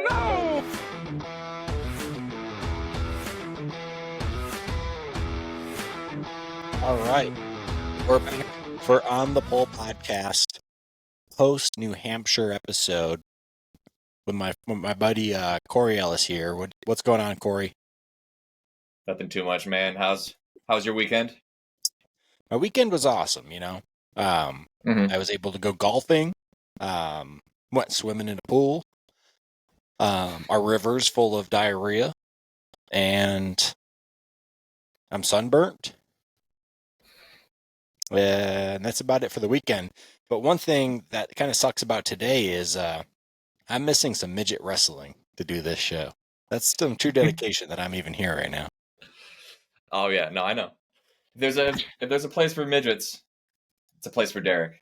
no! All right. We're back for On the Pole podcast, post New Hampshire episode with my buddy Cory Ellis here. What's going on, Cory? Nothing too much, man. How's your weekend? My weekend was awesome, you know. I was able to go golfing, went swimming in a pool. Our river's full of diarrhea, and I'm sunburnt. And that's about it for the weekend. But one thing that kind of sucks about today is I'm missing some midget wrestling to do this show. That's some true dedication that I'm even here right now. Oh yeah, no, I know. If there's a place for midgets, it's a place for Derreck.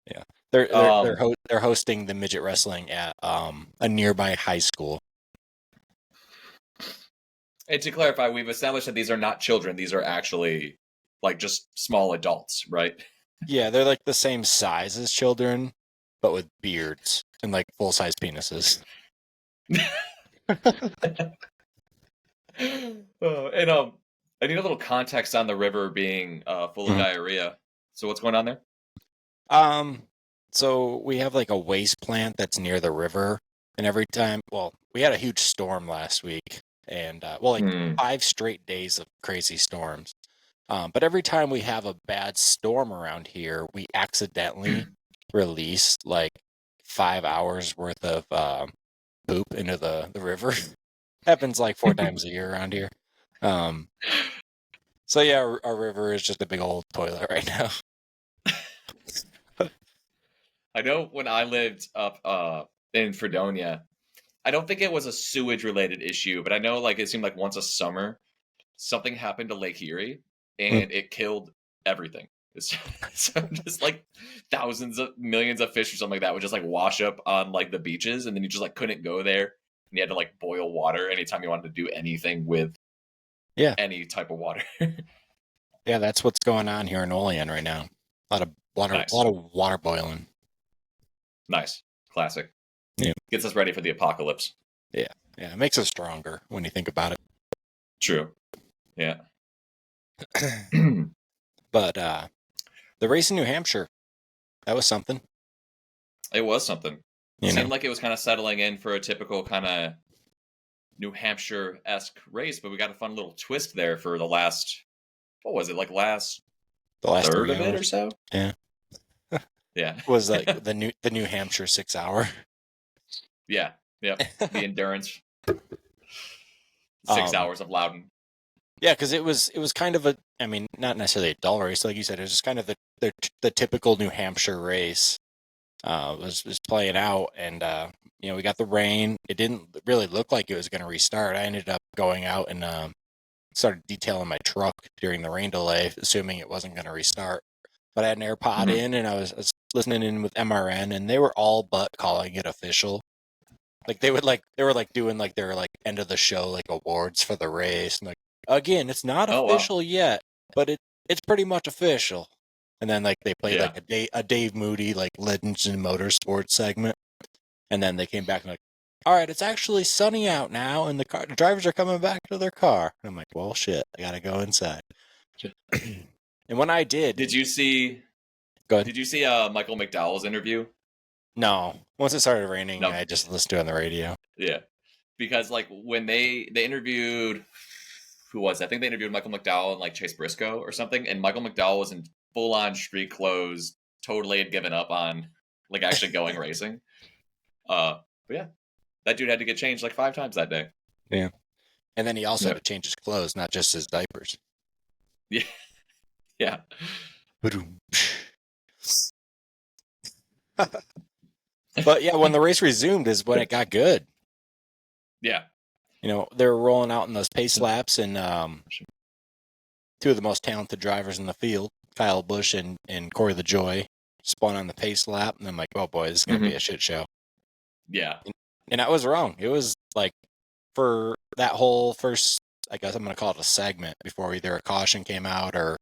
Yeah, they're hosting the midget wrestling at a nearby high school. And to clarify, we've established that these are not children; these are actually like just small adults, right? Yeah, they're like the same size as children, but with beards and like full-size penises. I need a little context on the river being full of diarrhea. So what's going on there? So we have like a waste plant that's near the river, and every time, we had a huge storm last week, and 5 straight days of crazy storms. But every time we have a bad storm around here, we accidentally release like 5 hours worth of poop into the river. Happens like 4 times a year around here. So yeah, our river is just a big old toilet right now. I know when I lived up in Fredonia, I don't think it was a sewage related issue, but I know like it seemed like once a summer something happened to Lake Erie and it killed everything. So just like thousands of millions of fish or something like that would just like wash up on like the beaches, and then you just like couldn't go there, and you had to like boil water anytime you wanted to do anything with any type of water. Yeah, that's what's going on here in Olean right now. A lot of water boiling. Nice. Classic. Yeah. Gets us ready for the apocalypse. Yeah. It makes us stronger when you think about it. True. Yeah. But the race in New Hampshire, that was something. It was something. It seemed like it was kind of settling in for a typical kind of New Hampshire-esque race, but we got a fun little twist there for the last, what was it, like the last third of it or so? Yeah. Yeah. It was like the New Hampshire 6 hour. Yeah. Yep. The endurance. 6 hours of Loudon. Yeah, because it was kind of not necessarily a dull race, like you said. It was just kind of the typical New Hampshire race. Was playing out, and we got the rain. It didn't really look like it was going to restart. I ended up going out and started detailing my truck during the rain delay, assuming it wasn't going to restart. But I had an AirPod in, and I was listening in with MRN, and they were all but calling it official. Like they were doing like their like end of the show like awards for the race, and like again, it's not official yet, but it's pretty much official. And then like they played like a Dave Moody like Legends in Motorsports segment, and then they came back and like, all right, it's actually sunny out now, and the drivers are coming back to their car. And I'm like, well, shit, I gotta go inside. And when I did you see? Go ahead. Did you see Michael McDowell's interview? No. Once it started raining, I just listened to it on the radio. Yeah, because like when they interviewed, who was it? I think they interviewed Michael McDowell and like Chase Briscoe or something, and Michael McDowell was in full-on street clothes, totally had given up on like actually going racing. But yeah, that dude had to get changed like 5 times that day. Yeah, and then he also had to change his clothes, not just his diapers. Yeah, yeah. But yeah, when the race resumed is when it got good. Yeah. They were rolling out in those pace laps, and 2 of the most talented drivers in the field, Kyle Busch and Corey LaJoy, spun on the pace lap, and I'm like, oh boy, this is going to be a shit show. Yeah. And I was wrong. It was like, for that whole first, I guess I'm going to call it a segment, before either a caution came out or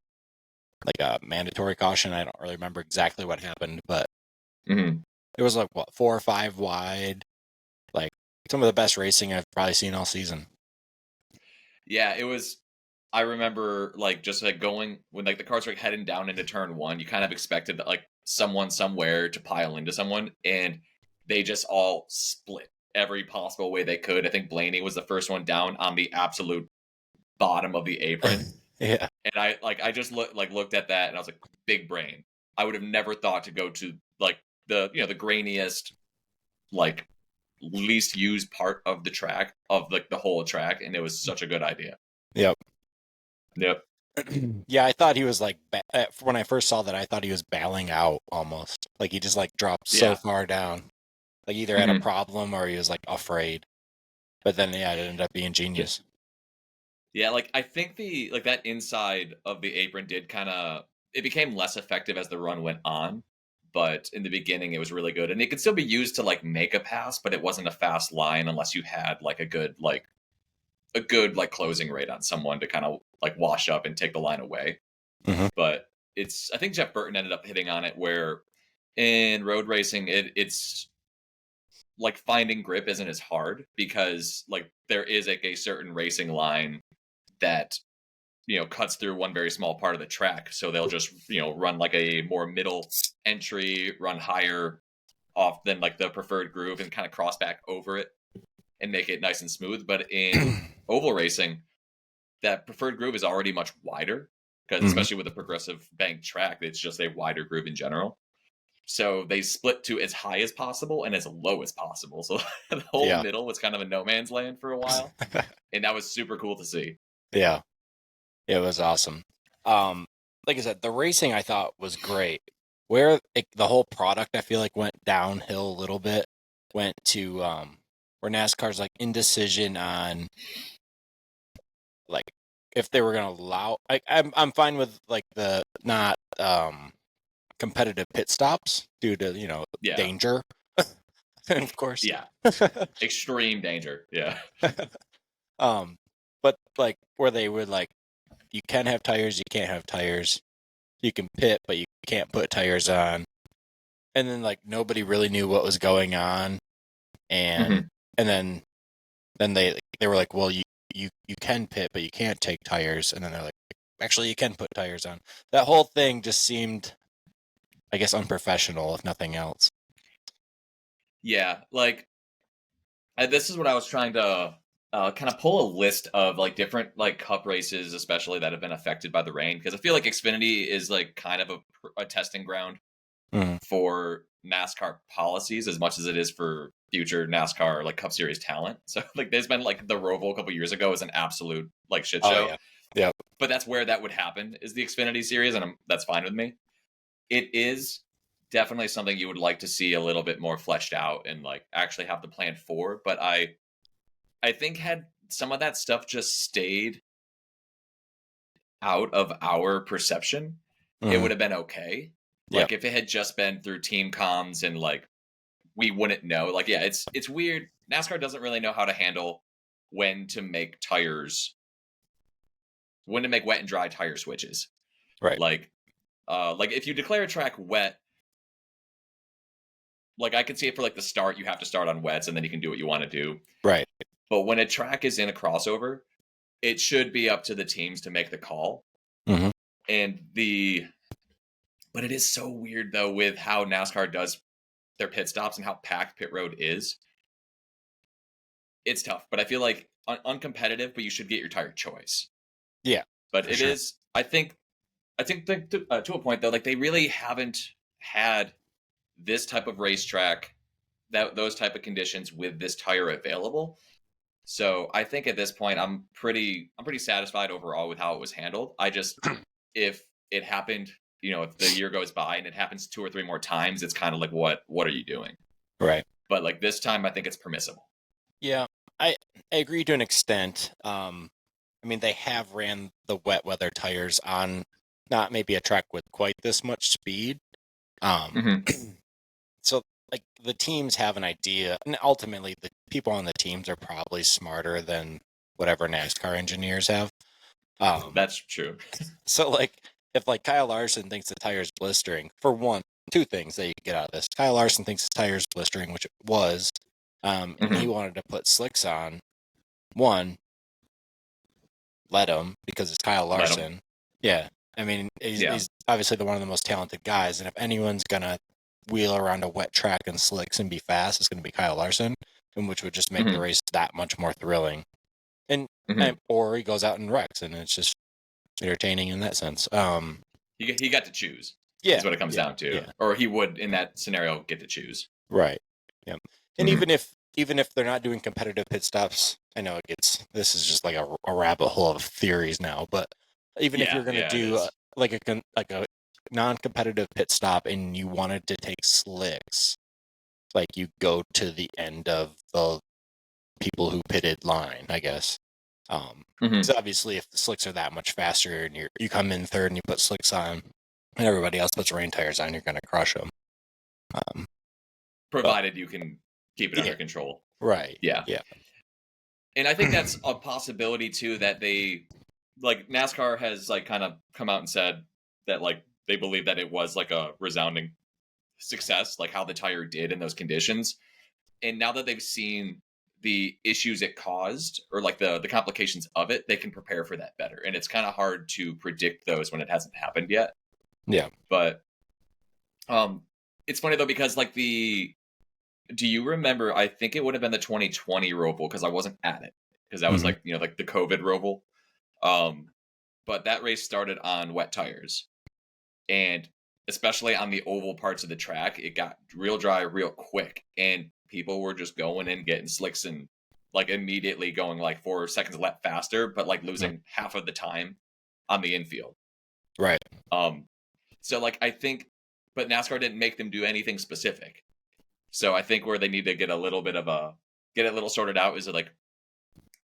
like a mandatory caution. I don't really remember exactly what happened, but it was like, 4 or 5 wide, like some of the best racing I've probably seen all season. Yeah, it was. I remember like just like going when like the cars were heading down into turn one. You kind of expected that like someone somewhere to pile into someone, and they just all split every possible way they could. I think Blaney was the first one down on the absolute bottom of the apron. Yeah. And I just looked at that and I was like, big brain. I would have never thought to go to like the the grainiest, like least used part of the track of like the whole track, and it was such a good idea. Yep. Yep. Yeah, I thought he was like when I first saw that, I thought he was bailing out almost. Like he just like dropped so Yeah. far down. Like either had a problem or he was like afraid. But then yeah, it ended up being genius. Yeah, like I think the like that inside of the apron did kind of it became less effective as the run went on, but in the beginning it was really good, and it could still be used to like make a pass, but it wasn't a fast line unless you had like a good like closing rate on someone to kind of like wash up and take the line away. Mm-hmm. But it's I think Jeff Burton ended up hitting on it where in road racing it's like finding grip isn't as hard because like there is like a certain racing line that cuts through one very small part of the track, so they'll just run like a more middle entry, run higher off than like the preferred groove and kind of cross back over it and make it nice and smooth. But in oval racing, that preferred groove is already much wider because especially with a progressive banked track, it's just a wider groove in general. So they split to as high as possible and as low as possible. So the whole middle was kind of a no man's land for a while. And that was super cool to see. Yeah. It was awesome. Like I said, the racing I thought was great. Where the whole product I feel like went downhill a little bit, went to where NASCAR's like indecision on like if they were gonna allow. I'm fine with like the not competitive pit stops due to danger, and of course, extreme danger, but like where they would like you can have tires, you can't have tires, you can pit, but you can't put tires on, and then like nobody really knew what was going on, and then they were like, well, you can pit, but you can't take tires, and then they're like, actually, you can put tires on. That whole thing just seemed, I guess, unprofessional, if nothing else. Yeah, like this is what I was trying to kind of pull a list of like different like cup races, especially that have been affected by the rain, because I feel like Xfinity is like kind of a testing ground for NASCAR policies as much as it is for future NASCAR like Cup Series talent. So like there's been like the Roval a couple years ago was an absolute like shit show. Oh, yeah. But that's where that would happen is the Xfinity series, and that's fine with me. It is definitely something you would like to see a little bit more fleshed out and like actually have the plan for. But I think had some of that stuff just stayed out of our perception, it would have been okay. Like if it had just been through team comms and like we wouldn't know. Like it's weird. NASCAR doesn't really know how to handle when to make tires, when to make wet and dry tire switches. Right. Like if you declare a track wet, like I could see it for like the start, you have to start on wets and then you can do what you want to do. Right. But when a track is in a crossover, it should be up to the teams to make the call. And but it is so weird though with how NASCAR does their pit stops and how packed pit road is. It's tough, but I feel like uncompetitive, but you should get your tire choice. Yeah. But it is, I think to a point though, like they really haven't had this type of racetrack, those type of conditions with this tire available. So I think at this point, I'm pretty satisfied overall with how it was handled. I just, if it happened, if the year goes by and it happens 2 or 3 more times, it's kind of like, what are you doing? Right. But like this time, I think it's permissible. Yeah, I agree to an extent. I mean, they have ran the wet weather tires on not maybe a track with quite this much speed. So like the teams have an idea, and ultimately the people on the teams are probably smarter than whatever NASCAR engineers have. That's true. So like if like Kyle Larson thinks the tire's blistering, for one, 2 things that you get out of this. Kyle Larson thinks the tire's blistering, which it was. And he wanted to put slicks on. One, let him, because it's Kyle Larson. Yeah. I mean, he's obviously one of the most talented guys, and if anyone's going to wheel around a wet track and slicks and be fast, it's going to be Kyle Larson, and which would just make the race that much more thrilling. And or he goes out and wrecks, and it's just entertaining in that sense. He got to choose. Yeah, is what it comes down to. Yeah. Or he would, in that scenario, get to choose. Right. Yeah. And even if they're not doing competitive pit stops, I know this is just like a rabbit hole of theories now, but even if you're going to do like a non-competitive pit stop and you wanted to take slicks, like you go to the end of the people who pitted line, I guess. Because obviously if the slicks are that much faster and you come in third and you put slicks on and everybody else puts rain tires on, you're going to crush them. Provided you can keep it under control. Right. Yeah. And I think that's a possibility too, that they, like, NASCAR has like kind of come out and said that like they believe that it was like a resounding success, like how the tire did in those conditions. And now that they've seen the issues it caused, or like the complications of it, they can prepare for that better. And it's kind of hard to predict those when it hasn't happened yet. Yeah. But it's funny though, because like do you remember, I think it would have been the 2020 Roval, because I wasn't at it, because that was like, like the COVID Roval. But that race started on wet tires, and especially on the oval parts of the track, it got real dry real quick, and people were just going and getting slicks and like immediately going like 4 seconds a lap faster, but like losing half of the time on the infield. Right. So like I think, but NASCAR didn't make them do anything specific. So I think where they need to get a little sorted out is like,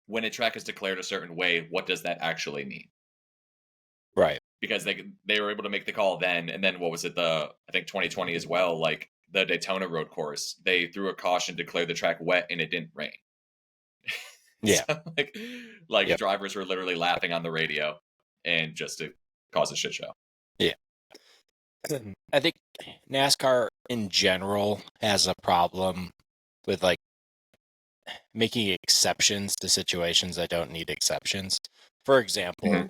when a track is declared a certain way, what does that actually mean? Right. Because they were able to make the call then, and then what was it? I think 2020 as well, like the Daytona road course, they threw a caution, declared the track wet, and it didn't rain. Yeah. So, like drivers were literally laughing on the radio, and just to cause a shit show. Yeah. I think NASCAR in general has a problem with like making exceptions to situations that don't need exceptions. For example,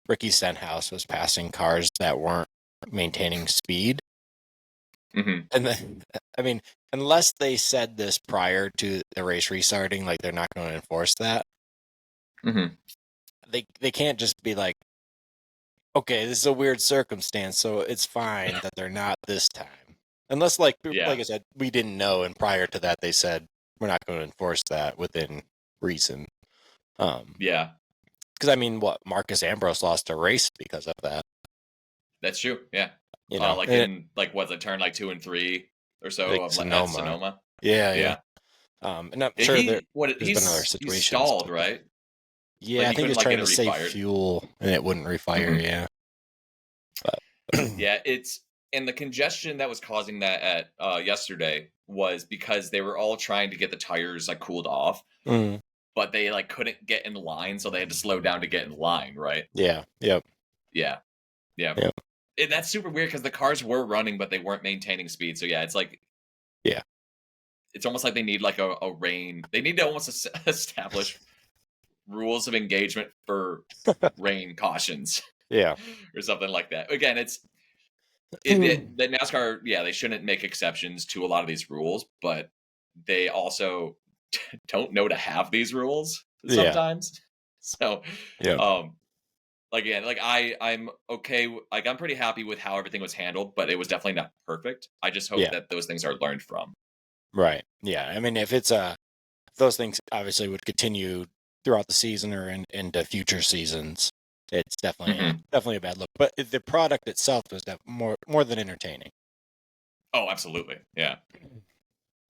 Ricky Stenhouse was passing cars that weren't maintaining speed. And then, I mean, unless they said this prior to the race restarting, like they're not going to enforce that. They can't just be like, okay, this is a weird circumstance, so it's fine that they're not this time. Unless, like I said, we didn't know, and prior to that, they said we're not going to enforce that within reason. Because I mean, Marcus Ambrose lost a race because of that. That's true. Yeah. You know, like in was it turn like 2 and 3 or so like of Sonoma. Yeah. And I'm sure there's been other situations. He stalled, right? Yeah, like I think he was trying to save fuel, and it wouldn't refire. Yeah. But yeah, and the congestion that was causing that at yesterday was because they were all trying to get the tires like cooled off, but they like couldn't get in line, so they had to slow down to get in line, right? Yeah. Yep. Yeah. And that's super weird because the cars were running, but they weren't maintaining speed. So yeah, it's like, it's almost like they need like a rain. They need to almost establish rules of engagement for rain cautions. Yeah. Or something like that. Again, the NASCAR, they shouldn't make exceptions to a lot of these rules, but they also don't know to have these rules sometimes. So, again, like I'm okay. Like I'm pretty happy with how everything was handled, but it was definitely not perfect. I just hope that those things are learned from. Right. Yeah. I mean, if it's those things obviously would continue throughout the season or into future seasons, it's definitely a bad look. But the product itself was more than entertaining. Oh, absolutely. Yeah.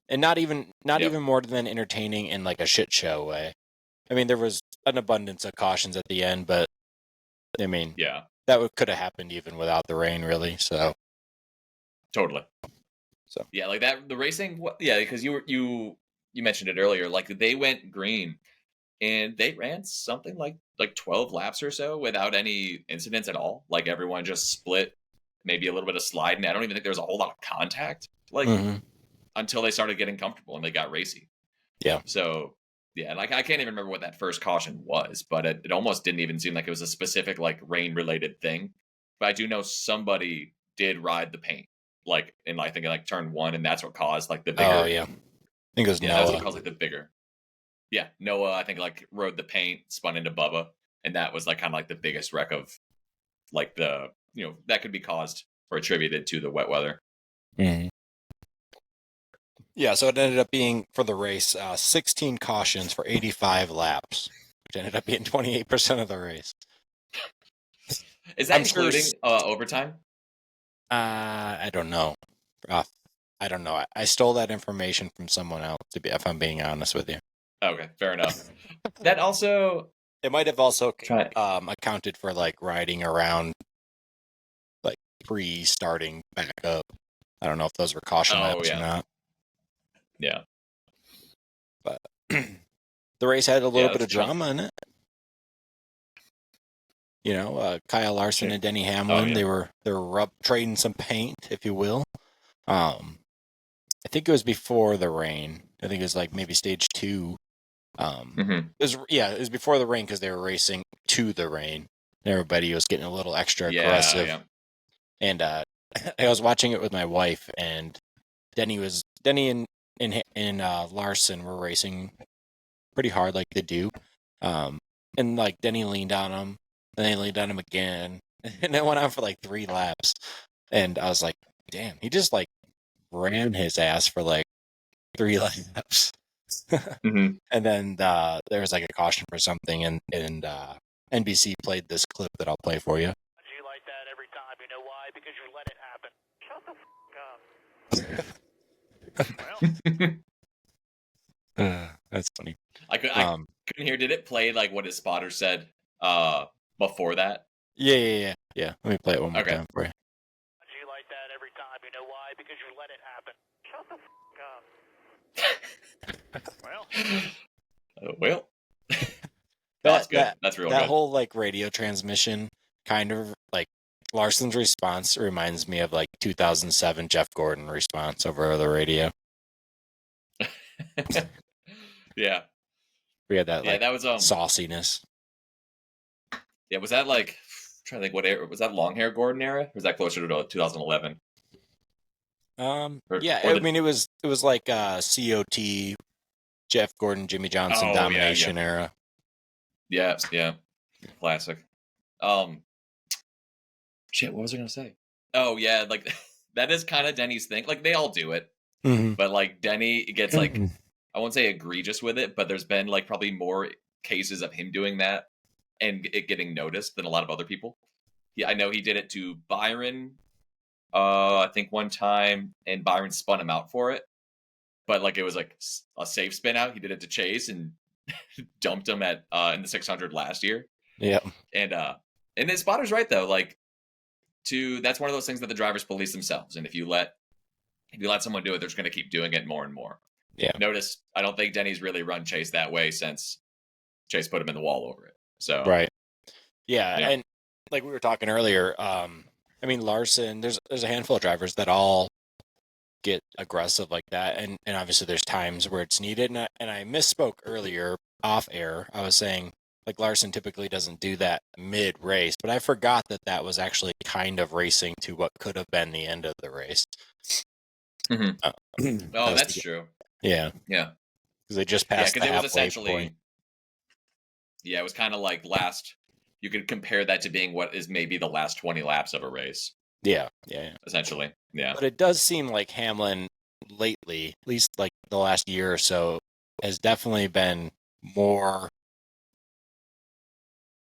And not even more than entertaining in like a shit show way. I mean, there was an abundance of cautions at the end, but I mean, that could have happened even without the rain, really. So totally. So like that, the racing, because you mentioned it earlier. Like they went green, and they ran something like 12 laps or so without any incidents at all. Like everyone just split, maybe a little bit of sliding. I don't even think there was a whole lot of contact. Like until they started getting comfortable and they got racy. Yeah. So yeah, like I can't even remember what that first caution was, but it almost didn't even seem like it was a specific like rain related thing. But I do know somebody did ride the paint, like in I think like turn 1, and that's what caused like the bigger. Oh yeah, I think it was Yeah, that's Noah. what caused like the bigger. Yeah, Noah I think like rode the paint, spun into Bubba, and that was like kind of like the biggest wreck of like the that could be caused or attributed to the wet weather. Mhm. Yeah, so it ended up being for the race 16 cautions for 85 laps, which ended up being 28% of the race. Is that I'm sure including overtime? I don't know. I don't know. I stole that information from someone else, if I'm being honest with you. Okay, fair enough. That also It might have also try. accounted for like riding around, like pre-starting back up. I don't know if those were caution laps or not. Yeah. But the race had a little bit of true. drama in it. Kyle Larson and Denny Hamlin, they were trading some paint, if you will. I think it was before the rain. I think it was like maybe stage 2. It was before the rain because they were racing to the rain. And everybody was getting a little extra aggressive. Yeah. And I was watching it with my wife, and Denny and Larson were racing pretty hard like they do. And like Denny leaned on him, and they leaned on him again, and it went on for like 3 laps. And I was like, damn, he just like ran his ass for like 3 laps. And then there was like a caution for something, and NBC played this clip that I'll play for you. You like that every time. You know why? Because you let it happen. Shut the f up. That's funny. I couldn't hear. Did it play like what his spotter said before that? Yeah. Let me play it one more time for you. You like that every time. You know why? Because you let it happen. Shut the f up. Well, that's good. That's real good. That whole like radio transmission kind of like Larson's response reminds me of like 2007 Jeff Gordon response over the radio. Yeah. We had that like that was sauciness. Yeah, was that like I'm trying to think what era was that? Long hair Gordon era? Or was that closer to 2011? I mean it was like COT, Jeff Gordon, Jimmy Johnson domination era. Yeah. Classic. Shit, what was I gonna say? Oh yeah, like that is kind of Denny's thing. Like they all do it. But like Denny gets like I won't say egregious with it, but there's been like probably more cases of him doing that and it getting noticed than a lot of other people. Yeah, I know he did it to Byron, I think one time, and Byron spun him out for it. But like it was like a safe spin out. He did it to Chase and dumped him at in the 600 last year. Yeah, and the spotter's right though. Like that's one of those things that the drivers police themselves, and if you let someone do it, they're just going to keep doing it more and more. Yeah. Notice, I don't think Denny's really run Chase that way since Chase put him in the wall over it. So right. Yeah, and like we were talking earlier, I mean Larson, there's a handful of drivers that all get aggressive like that, and obviously there's times where it's needed. And I misspoke earlier off air. I was saying like Larson typically doesn't do that mid race, but I forgot that was actually kind of racing to what could have been the end of the race. That's true. Yeah, because they just passed the halfway point. Yeah, it was kind of like you could compare that to being what is maybe the last 20 laps of a race. Yeah. Essentially, yeah. But it does seem like Hamlin lately, at least like the last year or so, has definitely been more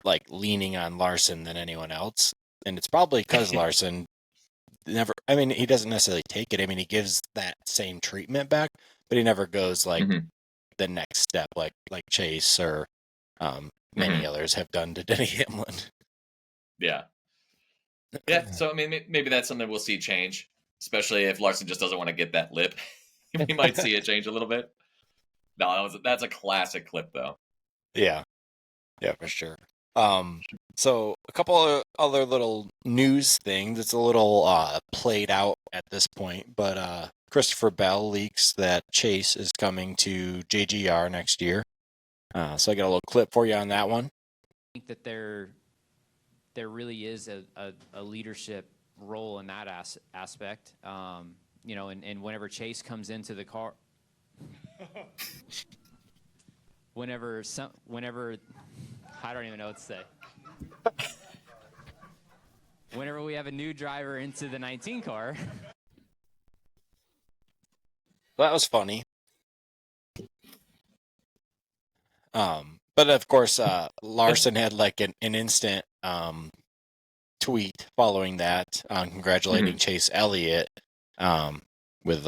like leaning on Larson than anyone else. And it's probably because Larson he doesn't necessarily take it. I mean, he gives that same treatment back, but he never goes like the next step like Chase or many others have done to Denny Hamlin. Yeah. So I mean, maybe that's something we'll see change, especially if Larson just doesn't want to get that lip. We might see it change a little bit. No, that's a classic clip, though. Yeah, for sure. So a couple of other little news things. It's a little played out at this point, but Christopher Bell leaks that Chase is coming to JGR next year. So I got a little clip for you on that one. I think that there really is a leadership role in that aspect. You know, and whenever Chase comes into the car, whenever I don't even know what to say. Whenever we have a new driver into the 19 car. That was funny. But of course, Larson had like an instant tweet following that, congratulating Chase Elliott. With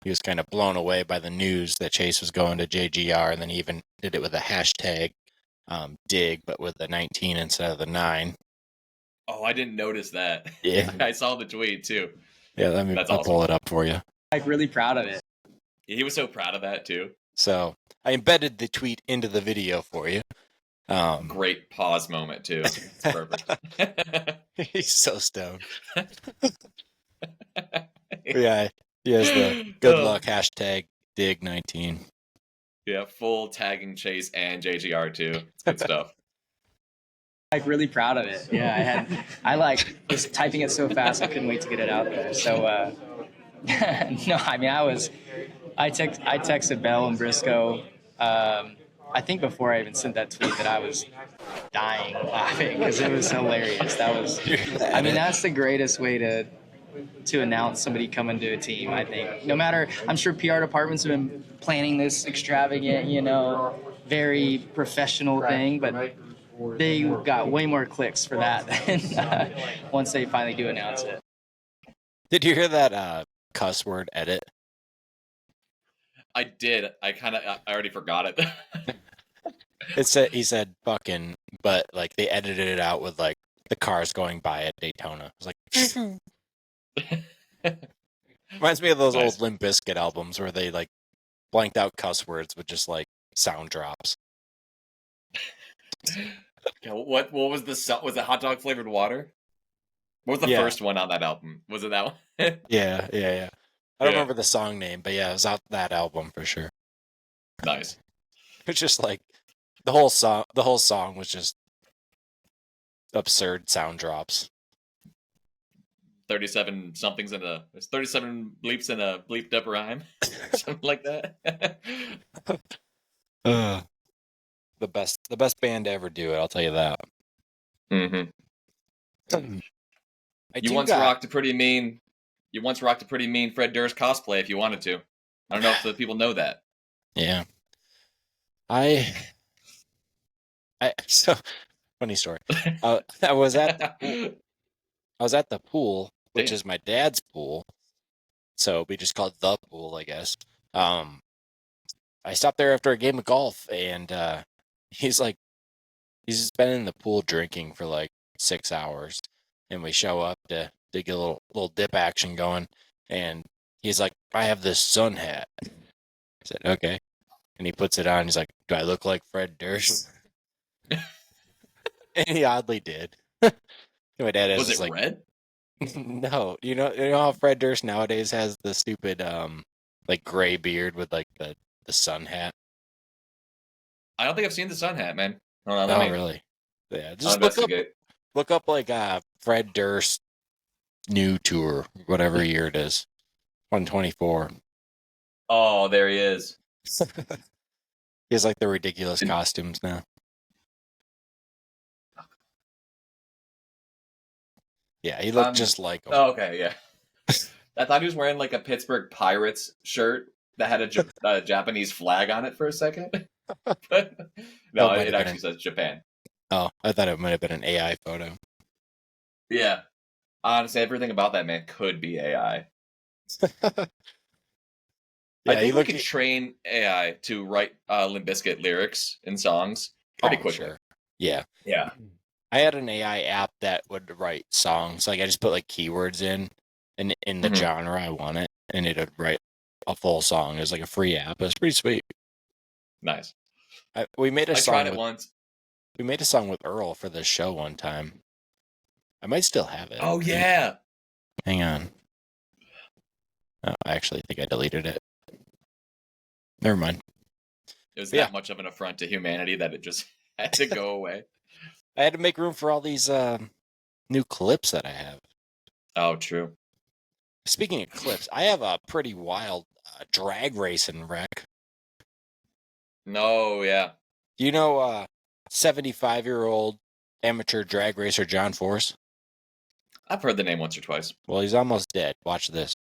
he was kind of blown away by the news that Chase was going to JGR, and then he even did it with a hashtag dig, but with the 19 instead of the 9. Oh, I didn't notice that. Yeah, I saw the tweet too. Yeah, I'll pull it up for you. Like really proud of it. He was so proud of that too. So I embedded the tweet into the video for you. Great pause moment too. It's perfect. He's so stoned. Yeah, he has the good luck hashtag dig 19. Yeah, full tagging Chase and JGR too. It's good stuff. Like really proud of it. Yeah, I was typing it so fast I couldn't wait to get it out there. So no, I mean I texted Bell and Briscoe. I think before I even sent that tweet that I was dying laughing because it was hilarious. That's the greatest way to announce somebody coming to a team. I think no matter, I'm sure PR departments have been planning this extravagant, very professional thing, but they got way more clicks for that than once they finally do announce it. Did you hear that cuss word edit? I did. I already forgot it. He said fucking, but like they edited it out with like the cars going by at Daytona. It was like reminds me of those old Limp Bizkit albums where they like blanked out cuss words with just like sound drops. What was the song? Was it hot dog flavored water? What was the first one on that album? Was it that one? Yeah. I don't remember the song name, but yeah, it was out that album for sure. Nice. It's just like the whole song was just absurd sound drops. 37 somethings there's 37 bleeps in a bleeped up rhyme. Something like that. The best band to ever do it, I'll tell you that. Mm-hmm. You once rocked a pretty mean Fred Durst cosplay if you wanted to. I don't know if the people know that. Yeah. So funny story. I was at the pool, which is my dad's pool. So we just call it the pool, I guess. I stopped there after a game of golf, and he's been in the pool drinking for like 6 hours, and we show up to get a little dip action going, and he's like, I have this sun hat. I said, okay. And he puts it on. He's like, do I look like Fred Durst? And he oddly did. My dad has was it like, red? No, you know how Fred Durst nowadays has the stupid like gray beard with like the sun hat. I don't think I've seen the sun hat, man. Oh, really? Yeah, just look up like Fred Durst new tour, whatever year it is, 124. Oh, there he is. He has like the ridiculous costumes now. Yeah, he looked just like him. Oh, okay, yeah. I thought he was wearing like a Pittsburgh Pirates shirt that had a Japanese flag on it for a second. But no, it actually says Japan. Oh, I thought it might have been an AI photo. Yeah. Honestly, everything about that man could be AI. I think we could train AI to write Limp Bizkit lyrics in songs pretty quickly. Sure. Yeah. Yeah. I had an AI app that would write songs. Like I just put like keywords in the genre I want it, and it would write a full song. It was like a free app. It was pretty sweet. Nice. We made a song. I tried it once. We made a song with Earl for the show one time. I might still have it. Oh yeah. Hang on. Oh, I actually think I deleted it. Never mind. It was Yeah. that much of an affront to humanity that it just had to go away. I had to make room for all these new clips that I have. Oh, true. Speaking of clips, I have a pretty wild drag racing wreck. No, yeah. Do you know 75-year-old amateur drag racer John Force? I've heard the name once or twice. Well, he's almost dead. Watch this.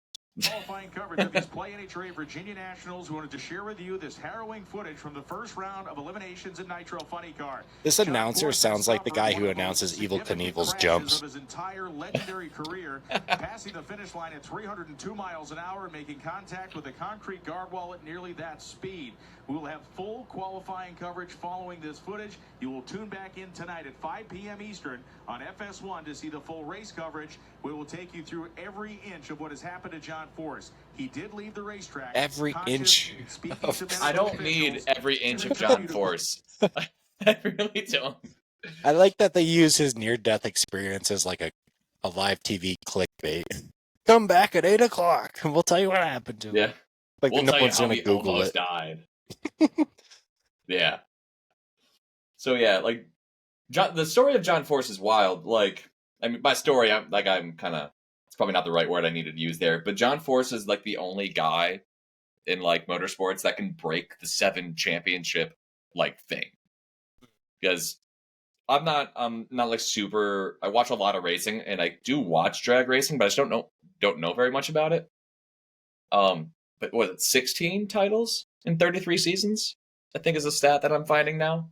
Qualifying coverage of these Play NHRA Virginia Nationals wanted to share with you this harrowing footage from the first round of eliminations in Nitro Funny Car. This announcer sounds like the guy who announces Evel Knievel's jumps. Of his entire legendary career, passing the finish line at 302 miles an hour and making contact with a concrete guard wall at nearly that speed. We will have full qualifying coverage following this footage. You will tune back in tonight at 5 p.m. Eastern on FS1 to see the full race coverage. We will take you through every inch of what has happened to John Force. He did leave the racetrack. Every inch. I don't need every inch of John Force. I really don't. I like that they use his near-death experience as like a live TV clickbait. Come back at 8 o'clock and we'll tell you what happened to him. Yeah. Like We'll no tell you one's how gonna he Google almost it. died. Yeah. So yeah, like the story of John Force is wild. Like, I mean, by story, I'm kind of, it's probably not the right word I needed to use there, but John Force is like the only guy in like motorsports that can break the 7 championship like thing. Because I'm not like super. I watch a lot of racing, and I do watch drag racing, but I just don't know very much about it. But was it 16 titles in 33 seasons? I think is a stat that I'm finding now.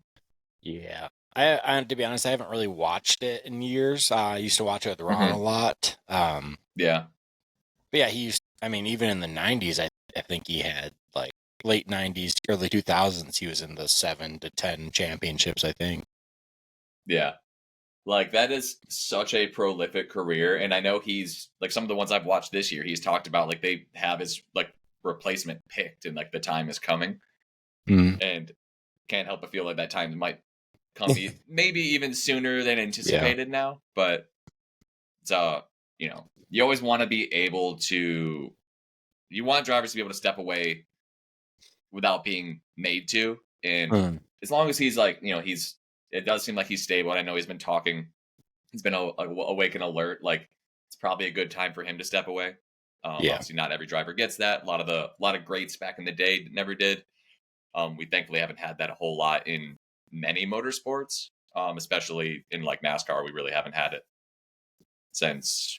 Yeah. I to be honest, I haven't really watched it in years. I used to watch it with Ron a lot. Yeah. But yeah, even in the 90s, I think he had like late 90s, early 2000s, he was in the 7 to 10 championships, I think. Yeah. Like, that is such a prolific career. And I know he's, like, some of the ones I've watched this year, he's talked about, like, they have his, like, replacement picked and, like, the time is coming. And can't help but feel like that time might come maybe even sooner than anticipated now. But, it's, you always want to be able to, you want drivers to be able to step away without being made to. And as long as he's, like, it does seem like he's stable. And I know he's been talking. He's been awake and alert. Like, it's probably a good time for him to step away. Obviously, not every driver gets that. A lot of greats back in the day never did. We thankfully haven't had that a whole lot in many motorsports, especially in like NASCAR. We really haven't had it since.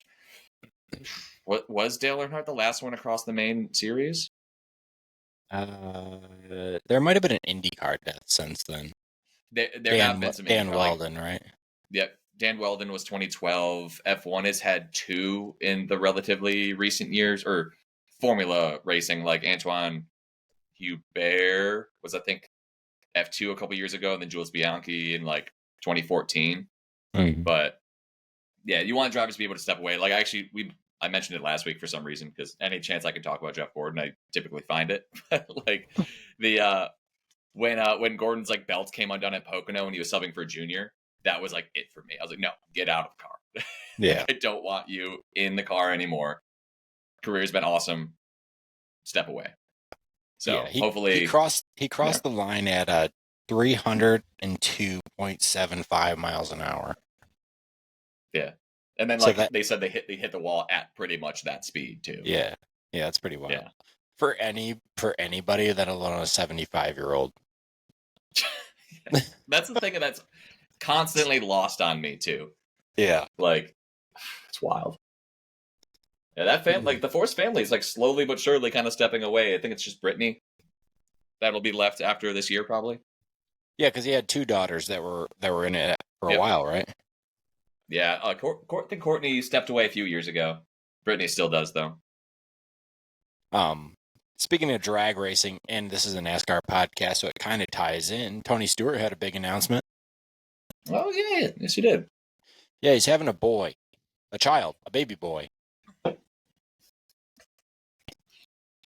What was Dale Earnhardt the last one across the main series? There might have been an IndyCar death since then. There have been some Dan IndyCar, Weldon, right? Yep. Dan Weldon was 2012. F1 has had 2 in the relatively recent years, or Formula racing, like Antoine Hubert was, I think, F2 a couple years ago, and then Jules Bianchi in like 2014. But yeah, you want drivers to be able to step away. Like, I mentioned it last week for some reason, because any chance I can talk about Jeff Gordon, I typically find it. Like when Gordon's like belt came undone at Pocono and he was subbing for Junior, that was like it for me. I was like, no, get out of the car. Yeah. I don't want you in the car anymore. Career's been awesome. Step away. So hopefully he crossed the line at 302.75 miles an hour. Yeah. And then they said they hit the wall at pretty much that speed too. Yeah. Yeah, that's pretty wild. Yeah. For anybody, that alone a 75-year-old. That's the thing that's constantly lost on me too. Yeah. Like, it's wild. Yeah, that family, like the Force family, is like slowly but surely kind of stepping away. I think it's just Brittany that'll be left after this year, probably. Yeah, because he had 2 daughters that were in it for a while, right? Yeah, I think Courtney stepped away a few years ago. Brittany still does, though. Speaking of drag racing, and this is a NASCAR podcast, so it kind of ties in. Tony Stewart had a big announcement. Oh yeah, yes he did. Yeah, he's having a boy, a child, a baby boy.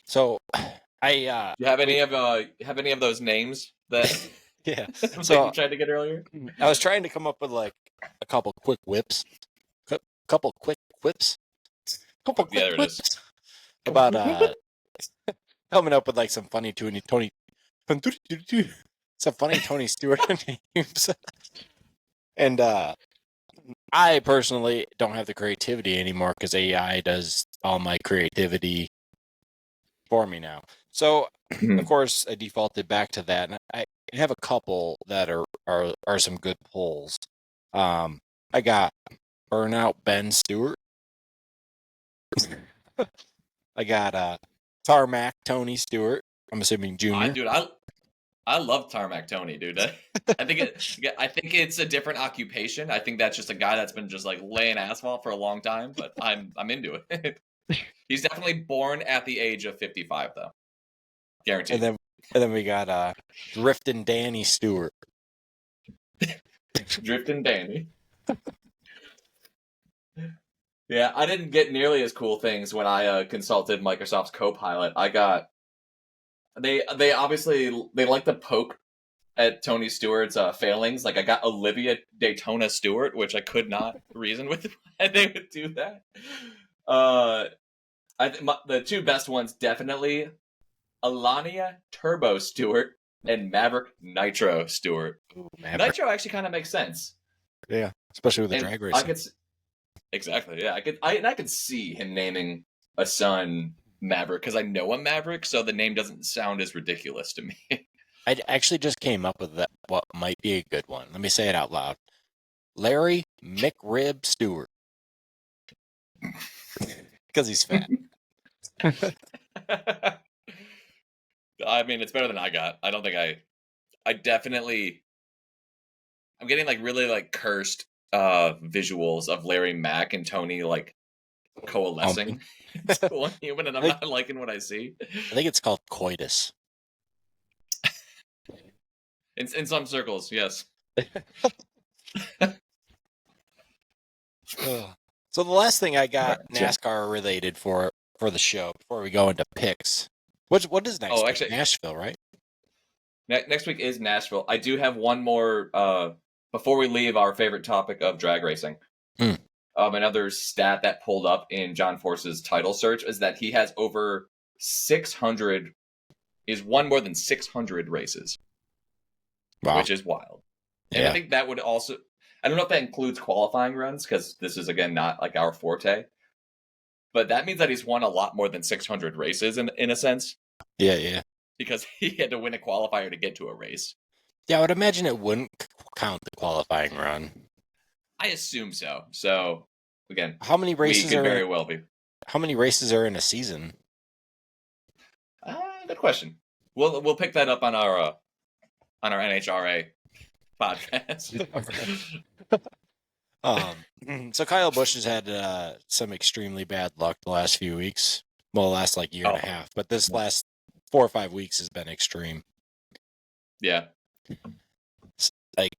So, you have any of those names that yeah, so you tried to get earlier? I was trying to come up with like a couple quick whips, couple quick whips. about coming up with like some funny some funny Tony Stewart names. And I personally don't have the creativity anymore because AI does all my creativity for me now. So, of course, I defaulted back to that. And I have a couple that are some good pulls. I got Burnout Ben Stewart. I got Tarmac Tony Stewart. I'm assuming Junior. Dude, I love Tarmac Tony, dude. I think it's a different occupation. I think that's just a guy that's been just like laying asphalt for a long time, but I'm into it. He's definitely born at the age of 55, though. Guaranteed. And then we got Driftin' Danny Stewart. Driftin' Danny. Yeah, I didn't get nearly as cool things when I consulted Microsoft's Copilot. I got they like to poke at Tony Stewart's failings. Like I got Olivia Daytona Stewart, which I could not reason with why they would do that. The two best ones definitely Alania Turbo Stewart and Maverick Nitro Stewart. Ooh, Maverick. Nitro actually kind of makes sense. Yeah, especially with the drag racing. Exactly. Yeah, I could see him naming a son Maverick because I know a Maverick, so the name doesn't sound as ridiculous to me. I actually just came up with what might be a good one. Let me say it out loud. Larry McRib Stewart. Because he's fat. I mean, it's better than I got. I don't think I definitely... I'm getting like really like cursed visuals of Larry Mack and Tony like coalescing into one human, and I'm not liking what I see. I think it's called coitus. In some circles, yes. So the last thing I got NASCAR related for the show before we go into picks. What is next? Oh, actually, Nashville, right? Next week is Nashville. I do have one more before we leave our favorite topic of drag racing. Another stat that pulled up in John Force's title search is that he has over 600. He's won more than 600 races. Wow. Which is wild. And I think that would also, I don't know if that includes qualifying runs, because this is, again, not like our forte. But that means that he's won a lot more than 600 races in a sense. Yeah. Because he had to win a qualifier to get to a race. Yeah, I would imagine it wouldn't count the qualifying run. I assume so. So, again, how many races could very well be. How many races are in a season? Good question. We'll pick that up on our NHRA podcast. So Kyle Busch has had some extremely bad luck the last few weeks. Well, the last like year and a half, but this last 4 or 5 weeks has been extreme. Yeah. Like,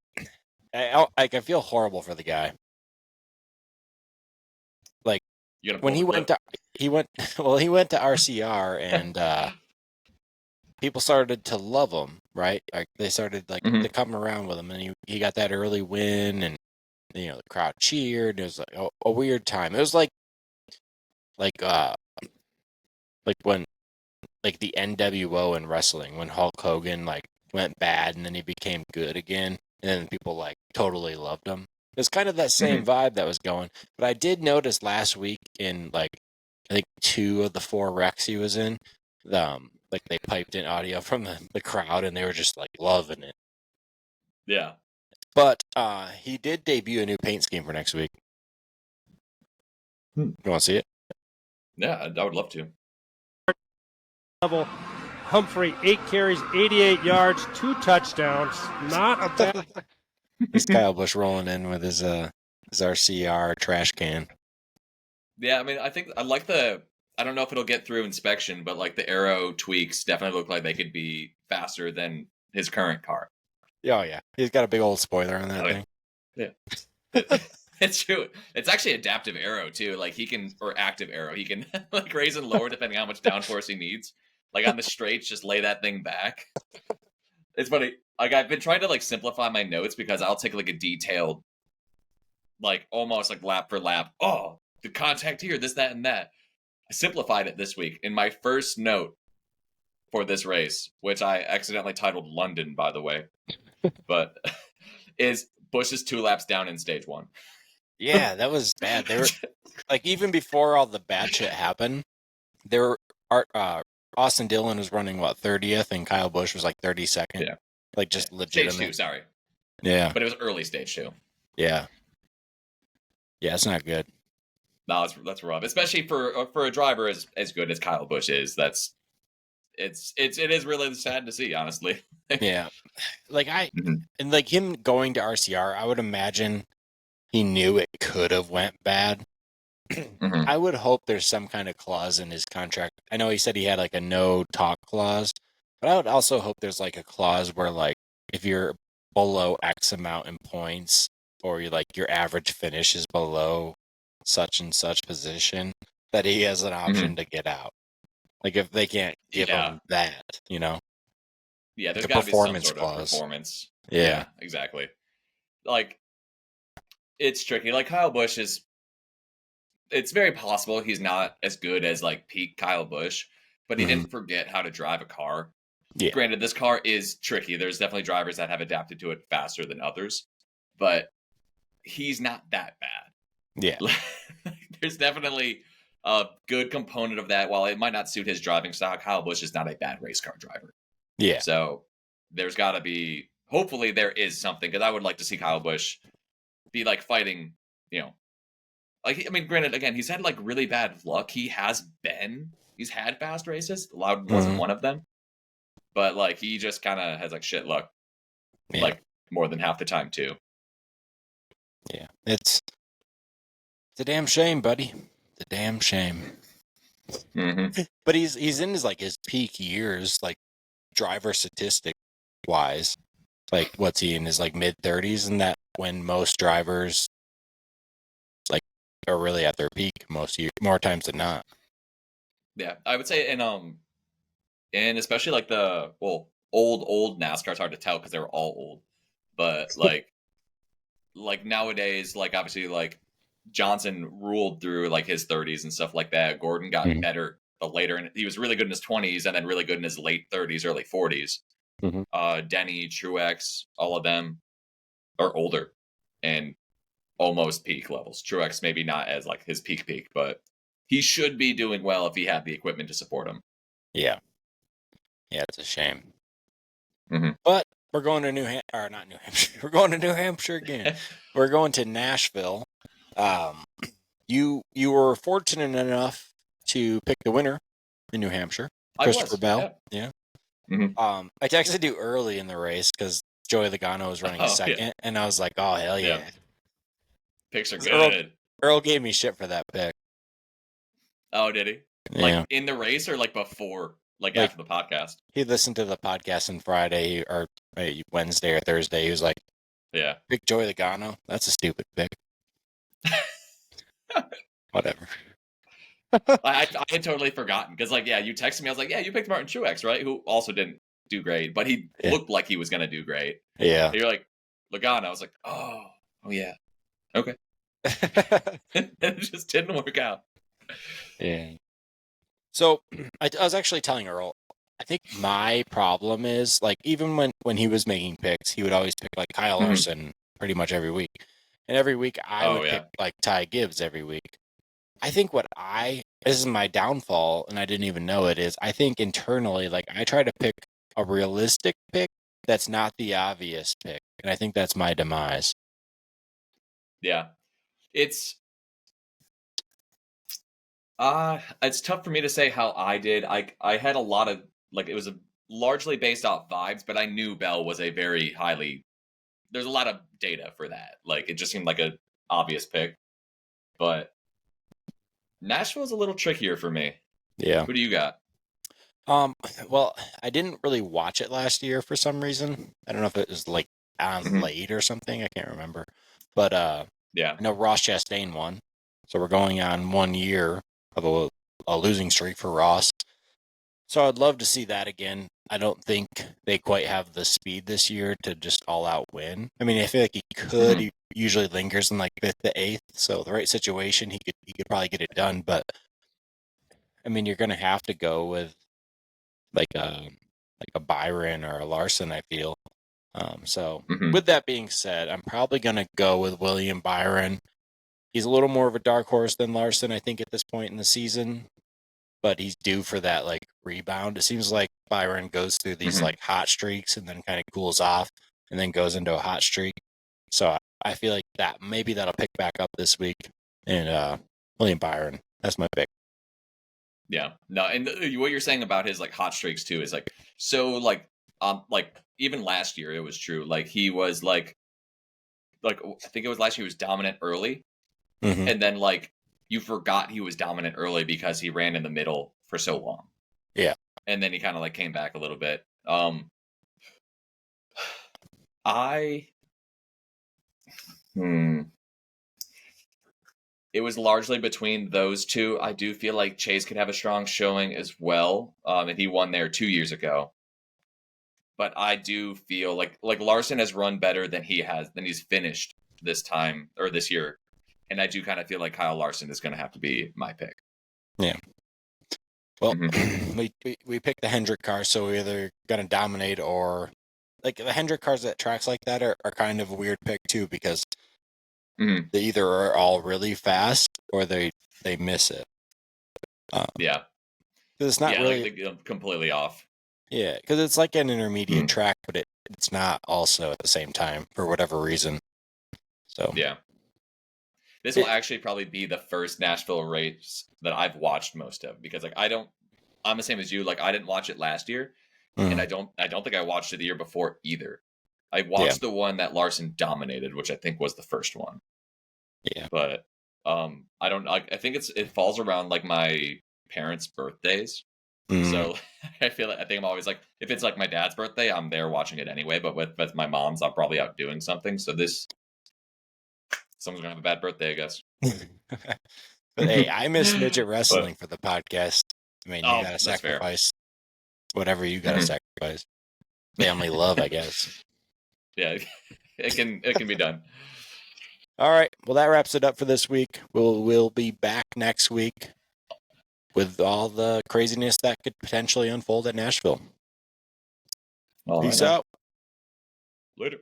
I feel horrible for the guy. Like when he went to RCR and people started to love him, right? Like they started to come around with him, and he got that early win, and the crowd cheered. It was like a weird time. It was like when the NWO in wrestling, when Hulk Hogan went bad and then he became good again, and then people totally loved him. It's kind of that same vibe that was going. But I did notice last week in I think 2 of the 4 wrecks he was in, they piped in audio from the crowd and they were just loving it. Yeah. But he did debut a new paint scheme for next week. You want to see it? Yeah, I would love to. Level Humphrey, 8 carries, 88 yards, 2 touchdowns. Not a bad. It's Kyle Busch rolling in with his RCR trash can. Yeah, I mean, I like the. I don't know if it'll get through inspection, but the aero tweaks definitely look like they could be faster than his current car. Oh yeah, he's got a big old spoiler on that thing. Yeah. It's true. It's actually adaptive aero too. He can, or active aero. He can raise and lower depending on how much downforce he needs. On the straights, just lay that thing back. It's funny. I've been trying to simplify my notes because I'll take a detailed, almost lap for lap. Oh, the contact here, this, that, and that. simplified it this week in my first note for this race, which I accidentally titled London, by the way, but is Bush's 2 laps down in stage 1. Yeah, that was bad. They were like, even before all the bad shit happened, there were Austin Dillon was running 30th, and Kyle Busch was like 32nd. Yeah, like just Stage legitimate. 2, sorry. Yeah, But it was early stage 2. yeah, it's not good. No, that's rough, especially for a driver as good as Kyle Busch is. It is really sad to see, honestly. Yeah, like Mhm. and like him going to RCR, I would imagine he knew it could have went bad. Mhm. I would hope there's some kind of clause in his contract. I know he said he had like a no talk clause, but I would also hope there's like a clause where like if you're below X amount in points, or you like your average finish is below such and such position, that he has an option to get out. Like if they can't give him that, Yeah, there's the got to be some performance sort clause. of performance. Yeah. Exactly. Like, it's tricky. Like, Kyle Busch it's very possible he's not as good as like peak Kyle Busch, but he didn't forget how to drive a car. Yeah. Granted, this car is tricky. There's definitely drivers that have adapted to it faster than others, but he's not that bad. Yeah. There's definitely a good component of that. While it might not suit his driving style, Kyle Busch is not a bad race car driver. Yeah. So there's got to be, hopefully there is something, because I would like to see Kyle Busch be like fighting, like, I mean, granted, again, he's had like really bad luck. He's had fast races. Loudon wasn't one of them, but like he just kind of has like shit luck, like more than half the time too. Yeah. It's a damn shame, buddy. It's a damn shame. Mm-hmm. But he's in his peak years, like driver statistic wise. Like, what's he in his like mid 30s, and that when most drivers like are really at their peak more times than not. Yeah, I would say, and especially like the old NASCAR, it's hard to tell because they were all old, but like nowadays, like obviously like Johnson ruled through like his 30s and stuff like that. Gordon got better the later, and he was really good in his 20s, and then really good in his late 30s, early 40s. Denny, Truex, all of them are older and almost peak levels. Truex maybe not as like his peak, but he should be doing well if he had the equipment to support him. Yeah, it's a shame. Mm-hmm. But we're going to New Hampshire. We're going to New Hampshire again. We're going to Nashville. You were fortunate enough to pick the winner in New Hampshire, Christopher Bell. Yeah. Mm-hmm. I texted you early in the race because Joey Logano was running second, and I was like, "Oh hell yeah!" Picks are good. Earl gave me shit for that pick. Oh, did he? Yeah. Like in the race or like before, like after the podcast? He listened to the podcast on Friday or Wednesday or Thursday. He was like, "Yeah, pick Joey Logano. That's a stupid pick." Whatever. I had totally forgotten because you texted me. I was like, "Yeah, you picked Martin Truex, right? Who also didn't do great, but he looked like he was gonna do great." Yeah. And you're like Logano. I was like, "Oh yeah, okay." It just didn't work out. Yeah. So I was actually telling Earl, I think my problem is like even when he was making picks, he would always pick like Kyle Larson pretty much every week, and every week I would pick like Ty Gibbs every week. I think this is my downfall, and I didn't even know it, is I think internally, like I try to pick a realistic pick that's not the obvious pick, and I think that's my demise. Yeah, it's tough for me to say how I did. I had a lot of it was largely based off vibes, but I knew Bell was a very there's a lot of data for that. Like it just seemed like an obvious pick, but Nashville's a little trickier for me. Yeah. Who do you got? Well, I didn't really watch it last year for some reason. I don't know if it was like on late or something. I can't remember. But I know Ross Chastain won. So we're going on 1 year of a losing streak for Ross. So I'd love to see that again. I don't think they quite have the speed this year to just all out win. I mean, I feel like he could. He usually lingers in like 5th to 8th. So the right situation, he could probably get it done. But I mean, you're going to have to go with like a Byron or a Larson, I feel. So with that being said, I'm probably going to go with William Byron. He's a little more of a dark horse than Larson, I think, at this point in the season, but he's due for that like rebound. It seems like Byron goes through these like hot streaks and then kind of cools off and then goes into a hot streak. So I feel like that maybe that'll pick back up this week. And William Byron, that's my pick. Yeah, no, and what you're saying about his like hot streaks too is like so like even last year it was true. Like he was like I think it was last year he was dominant early, and then like you forgot he was dominant early because he ran in the middle for so long. Yeah, and then he kind of like came back a little bit. It was largely between those two. I do feel like Chase could have a strong showing as well, and he won there 2 years ago. But I do feel like Larson has run better than he's finished this time or this year, and I do kind of feel like Kyle Larson is going to have to be my pick. Yeah. Well, we picked the Hendrick car, so we're either going to dominate or like the Hendrick cars at tracks like that are kind of a weird pick too because they either are all really fast or they miss it. Yeah. It's not really like they're completely off. Yeah, because it's like an intermediate track, but it's not also at the same time for whatever reason. So yeah. This will actually probably be the first Nashville race that I've watched most of because like I'm the same as you. Like I didn't watch it last year, and I don't think I watched it the year before either. I watched the one that Larson dominated, which I think was the first one. Yeah, but I don't. I think it falls around like my parents' birthdays. So I think I'm always like, if it's like my dad's birthday, I'm there watching it anyway. But with my mom's, I'm probably out doing something. So someone's gonna have a bad birthday, I guess. But hey, I miss midget wrestling for the podcast. I mean, you gotta sacrifice whatever you gotta sacrifice. Family love, I guess. Yeah, it can be done. All right. Well, that wraps it up for this week. We'll be back next week with all the craziness that could potentially unfold at Nashville. Peace out. Later.